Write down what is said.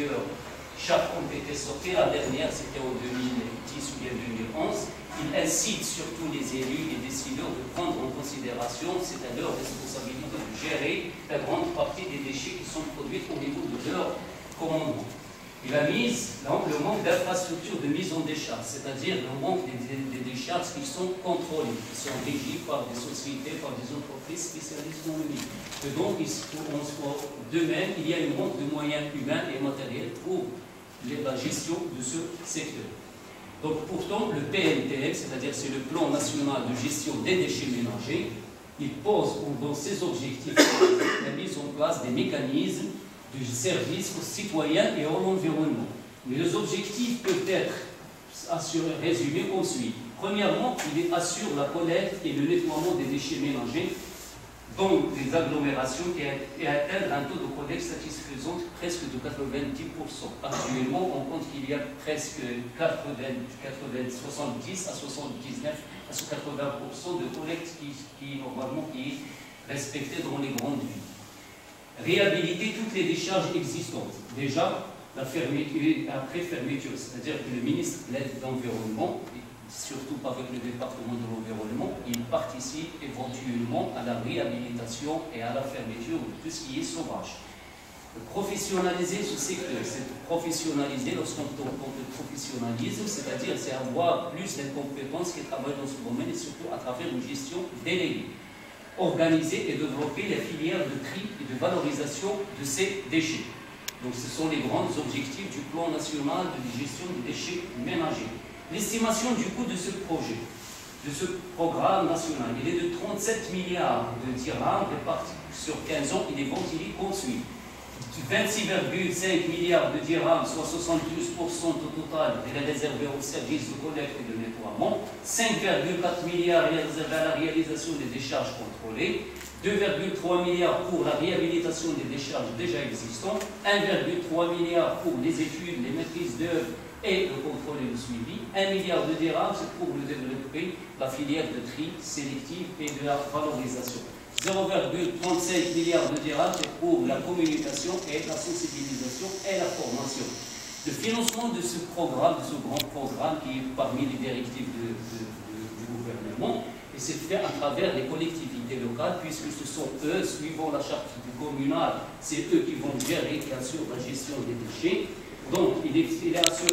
plusieurs chartes ont été sorties. La dernière, c'était en 2010 ou bien 2011. Il incite surtout les élus et décideurs de prendre en considération, c'est à leur responsabilité de gérer la grande partie des déchets qui sont produits au niveau de leur commandement. Il a mis le manque d'infrastructures de mise en décharge, c'est-à-dire le manque des décharges qui sont contrôlées, qui sont régies par des sociétés, par des entreprises spécialistes dans le milieu. Et donc, de même, il y a un manque de moyens humains et matériels pour la gestion de ce secteur. Donc, pourtant, le PNTM, c'est-à-dire c'est le plan national de gestion des déchets ménagers, il pose dans ses objectifs la mise en place des mécanismes de service aux citoyens et à l'environnement. Mais les objectifs peuvent être résumés comme suit. Premièrement, il assure la collecte et le nettoiement des déchets ménagers dans les agglomérations et atteindre un taux de collecte satisfaisant presque de 90%. Actuellement, on compte qu'il y a presque 70 à 79 à 80% de collecte qui est respectée dans les grandes villes. Réhabiliter toutes les décharges existantes. Déjà, la fermeture, après fermeture, c'est-à-dire que le ministre de l'Environnement, surtout avec le département de l'environnement, il participe éventuellement à la réhabilitation et à la fermeture de tout ce qui est sauvage. Professionnaliser ce secteur, c'est professionnaliser lorsqu'on professionnalise, c'est-à-dire c'est avoir plus de compétences qui travaillent dans ce domaine et surtout à travers une gestion déléguée. Organiser et développer les filières de tri et de valorisation de ces déchets. Donc ce sont les grands objectifs du plan national de gestion des déchets ménagers. L'estimation du coût de ce projet, de ce programme national, il est de 37 milliards de dirhams répartis sur 15 ans. Il est ventilé comme suit. 26,5 milliards de dirhams, soit 72% au total, est réservé au service de collecte et de nettoiement. 5,4 milliards est réservé à la réalisation des décharges contrôlées. 2,3 milliards pour la réhabilitation des décharges déjà existantes. 1,3 milliard pour les études, les maîtrises d'œuvre et le contrôle et le suivi. 1 milliard de dirhams, c'est pour le développer la filière de tri sélective et de la valorisation. 0,35 milliards de dirhams, c'est pour la communication et la sensibilisation et la formation. Le financement de ce programme, de ce grand programme qui est parmi les directives du gouvernement, et c'est fait à travers les collectivités locales, puisque ce sont eux, suivant la charte communale, c'est eux qui vont gérer, bien sûr, la gestion des déchets. Donc, il est assuré